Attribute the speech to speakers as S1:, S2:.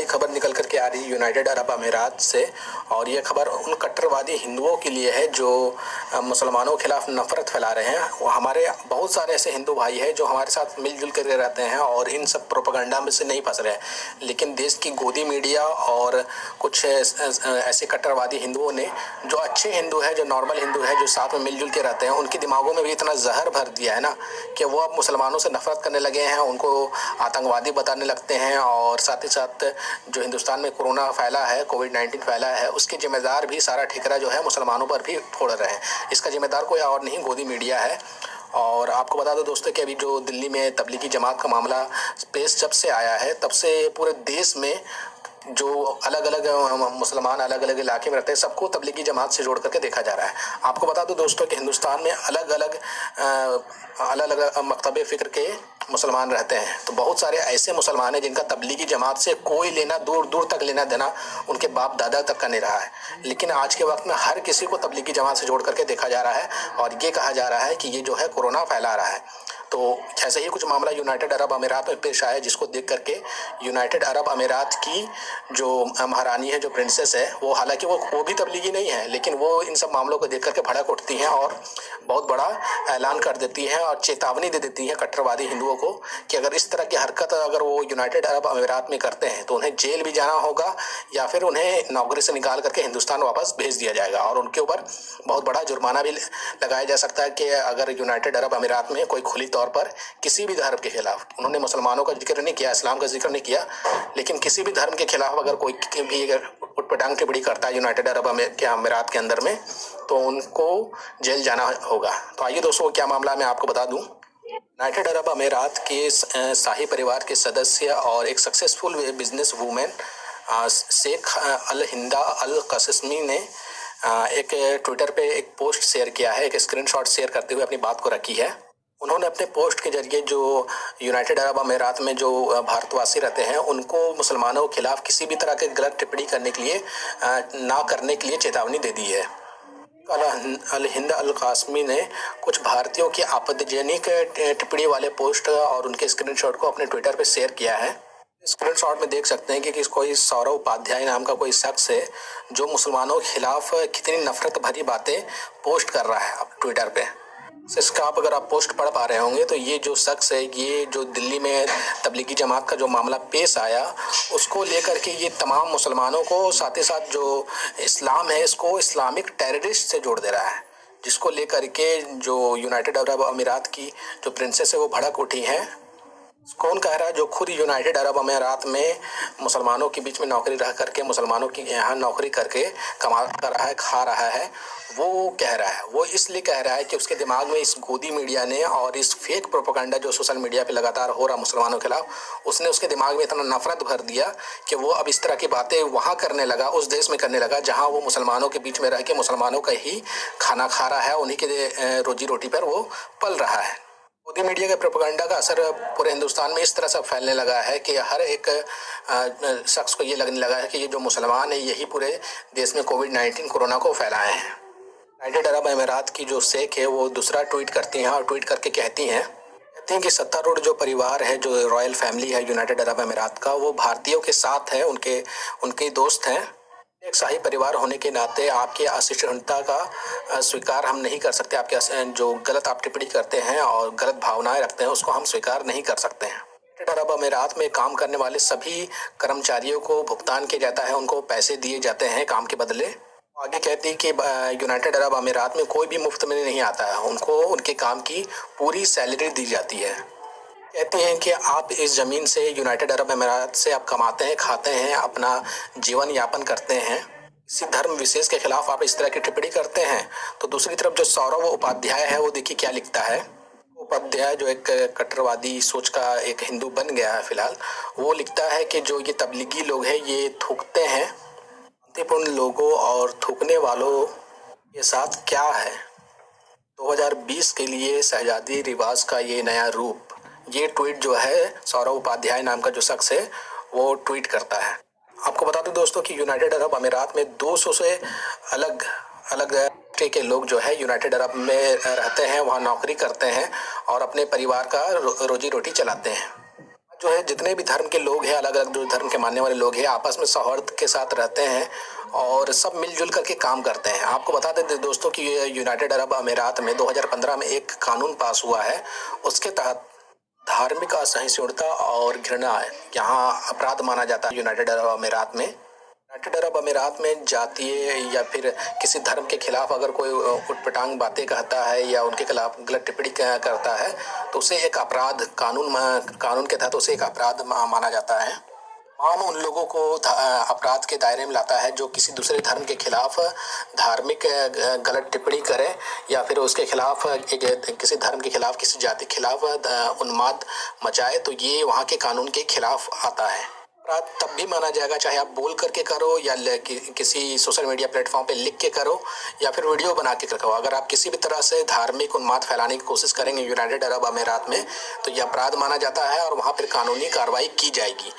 S1: खबर निकल कर के आ रही है यूनाइटेड अरब अमीरात से, और ये खबर उन कट्टरवादी हिंदुओं के लिए है जो मुसलमानों के खिलाफ नफरत फैला रहे हैं। वो हमारे बहुत सारे ऐसे हिंदू भाई हैं जो हमारे साथ मिलजुल कर रहते हैं और इन सब प्रोपेगेंडा में से नहीं फंस रहे हैं, लेकिन देश की गोदी मीडिया और कुछ ऐसे कट्टरवादी हिंदुओं ने, जो अच्छे हिंदू है, जो नॉर्मल हिंदू है, जो साथ में मिलजुल के रहते हैं, उनके दिमागों में भी इतना जहर भर दिया है ना कि वो अब मुसलमानों से नफरत करने लगे हैं, उनको आतंकवादी बताने लगते हैं। और साथ ही साथ जो हिंदुस्तान में कोरोना फैला है, कोविड-19 फैला है, उसके जिम्मेदार भी सारा ठिकरा जो है मुसलमानों पर भी फोड़ रहे हैं। इसका जिम्मेदार कोई और नहीं, गोदी मीडिया है। और आपको बता दो दोस्तों कि अभी जो दिल्ली में तबलीगी जमात का मामला पेश जब से आया है, तब से पूरे देश में जो अलग अलग मुसलमान अलग अलग इलाके में रहते हैं, सबको तबलीगी जमात से जोड़ करके देखा जा रहा है। आपको बता दो दोस्तों कि हिंदुस्तान में अलग अलग मकतबे फ़िक्र के मुसलमान रहते हैं, तो बहुत सारे ऐसे मुसलमान हैं जिनका तबलीगी जमात से कोई लेना, दूर दूर तक लेना देना उनके बाप दादा तक का नहीं रहा है। लेकिन आज के वक्त में हर किसी को तबलीगी जमात से जोड़ करके देखा जा रहा है और ये कहा जा रहा है कि ये जो है कोरोना फैला रहा है। तो ऐसे ही कुछ मामला यूनाइटेड अरब अमीरात में पेश आया, जिसको देख करके यूनाइटेड अरब अमीरात की जो महारानी है, जो प्रिंसेस है, वो हालांकि वो भी तबलीगी नहीं है, लेकिन वो इन सब मामलों को देख करके भड़क उठती हैं और बहुत बड़ा ऐलान कर देती हैं और चेतावनी दे देती हैं कट्टरवादी हिंदुओं को कि अगर इस तरह की हरकत अगर वो यूनाइटेड अरब अमीरात में करते हैं तो उन्हें जेल भी जाना होगा या फिर उन्हें नौकरी से निकाल करके हिंदुस्तान वापस भेज दिया जाएगा और उनके ऊपर बहुत बड़ा जुर्माना भी लगाया जा सकता है कि अगर यूनाइटेड अरब अमीरात में कोई खुली तौर पर किसी भी धर्म के खिलाफ, उन्होंने मुसलमानों का जिक्र नहीं किया, इस्लाम का जिक्र नहीं किया, लेकिन किसी भी धर्म के खिलाफ अगर कोई भी उटपटांग टिप्पणी करता है यूनाइटेड अरब अमीरात के अंदर में, तो उनको जेल जाना होगा। तो आइए दोस्तों, क्या मामला मैं आपको बता दूं। यूनाइटेड अरब अमीरात के शाही परिवार के सदस्य और एक सक्सेसफुल बिजनेस वूमेन शेख अल हिंदा अल कस्मी ने एक ट्विटर पे एक पोस्ट शेयर किया है, एक स्क्रीनशॉट शेयर करते हुए अपनी बात को रखी है। उन्होंने अपने पोस्ट के जरिए जो यूनाइटेड अरब अमीरात में जो भारतवासी रहते हैं उनको मुसलमानों के खिलाफ किसी भी तरह के गलत टिप्पणी करने के लिए ना करने के लिए चेतावनी दे दी है। अल हिंद अल कासमी ने कुछ भारतीयों की आपत्तिजनक टिप्पणी वाले पोस्ट और उनके स्क्रीनशॉट को अपने ट्विटर पर शेयर किया है। स्क्रीनशॉट में देख सकते हैं कि कोई सौरव उपाध्याय नाम का कोई शख्स है जो मुसलमानों के खिलाफ कितनी नफरत भरी बातें पोस्ट कर रहा है अब ट्विटर पे। इसका अगर आप पोस्ट पढ़ पा रहे होंगे तो ये जो शख्स है, ये जो दिल्ली में तबलीगी जमात का जो मामला पेश आया, उसको लेकर के ये तमाम मुसलमानों को, साथ ही साथ जो इस्लाम है इसको इस्लामिक टेररिस्ट से जोड़ दे रहा है, जिसको लेकर के जो यूनाइटेड अरब अमीरात की जो प्रिंसेस है वो भड़क उठी हैं। कौन कह रहा है? जो खुद यूनाइटेड अरब अमीरात में मुसलमानों के बीच में नौकरी रह करके, मुसलमानों की यहाँ नौकरी करके कमा कर रहा है, खा रहा है, वो कह रहा है। वो इसलिए कह रहा है कि उसके दिमाग में इस गोदी मीडिया ने और इस फेक प्रोपेगेंडा जो सोशल मीडिया पे लगातार हो रहा मुसलमानों के खिलाफ, उसने उसके दिमाग में इतना नफरत भर दिया कि वो अब इस तरह की बातें वहाँ करने लगा, उस देश में करने लगा जहाँ वो मुसलमानों के बीच में रह के मुसलमानों का ही खाना खा रहा है, उन्हीं के रोजी रोटी पर वो पल रहा है। मोदी मीडिया के प्रोपेगेंडा का असर पूरे हिंदुस्तान में इस तरह से फैलने लगा है कि हर एक शख्स को ये लगने लगा है कि ये जो मुसलमान है यही पूरे देश में कोविड-19 कोरोना को फैलाए हैं। यूनाइटेड अरब अमीरात की जो शेख है वो दूसरा ट्वीट करती हैं और ट्वीट करके कहती हैं कि सत्तारूढ़ जो परिवार है, जो रॉयल फैमिली है यूनाइटेड अरब अमीरात का, वो भारतीयों के साथ है, उनके दोस्त हैं। एक शाही परिवार होने के नाते आपकी असहिष्णुता का स्वीकार हम नहीं कर सकते। आपके जो गलत आप टिप्पणी करते हैं और गलत भावनाएं रखते हैं उसको हम स्वीकार नहीं कर सकते हैं। यूनाइटेड अरब अमीरात में काम करने वाले सभी कर्मचारियों को भुगतान किया जाता है, उनको पैसे दिए जाते हैं काम के बदले। आगे कहती है कि यूनाइटेड अरब अमीरात में कोई भी मुफ्त में नहीं आता है, उनको उनके काम की पूरी सैलरी दी जाती है। कहते हैं कि आप इस ज़मीन से, यूनाइटेड अरब अमीरात से आप कमाते हैं, खाते हैं, अपना जीवन यापन करते हैं। किसी धर्म विशेष के खिलाफ आप इस तरह की टिप्पणी करते हैं। तो दूसरी तरफ जो सौरव उपाध्याय है वो देखिए क्या लिखता है। उपाध्याय जो एक कट्टरवादी सोच का एक हिंदू बन गया है फिलहाल, वो लिखता है कि जो ये तबलीगी लोग हैं ये थूकते हैं, शांतिपूर्ण लोगों और थूकने वालों के साथ क्या है। 2020 के लिए शहजादी रिवाज का ये नया रूप। ये ट्वीट जो है सौरव उपाध्याय नाम का जो शख्स है वो ट्वीट करता है। आपको बता दूं दोस्तों कि यूनाइटेड अरब अमीरात में 200 से अलग अलग के लोग जो है यूनाइटेड अरब में रहते हैं, वहाँ नौकरी करते हैं और अपने परिवार का रोजी रोटी चलाते हैं। जो है जितने भी धर्म के लोग हैं, अलग अलग जो धर्म के मानने वाले लोग हैं, आपस में सौहार्द के साथ रहते हैं और सब मिलजुल करके काम करते हैं। आपको बता दें दोस्तों कि यूनाइटेड अरब अमीरात में 2015 में एक कानून पास हुआ है। उसके तहत धार्मिक असहिष्णुता और घृणा यहाँ अपराध माना जाता है। यूनाइटेड अरब अमीरात में जातीय या फिर किसी धर्म के खिलाफ अगर कोई उटपटांग बातें कहता है या उनके खिलाफ गलत टिप्पणी करता है तो उसे एक अपराध कानून के तहत उसे एक अपराध माना जाता है। तमाम उन लोगों को अपराध के दायरे में लाता है जो किसी दूसरे धर्म के खिलाफ धार्मिक गलत टिप्पणी करे या फिर उसके खिलाफ किसी धर्म के खिलाफ किसी जाति के खिलाफ उन्माद मचाए, तो ये वहाँ के कानून के खिलाफ आता है। अपराध तब भी माना जाएगा चाहे आप बोल करके करो या किसी सोशल मीडिया प्लेटफॉर्म पे लिख के करो या फिर वीडियो बना के करो। अगर आप किसी भी तरह से धार्मिक उन्माद फैलाने की कोशिश करेंगे यूनाइटेड अरब अमीरात में तो यह अपराध माना जाता है और वहाँ पर कानूनी कार्रवाई की जाएगी।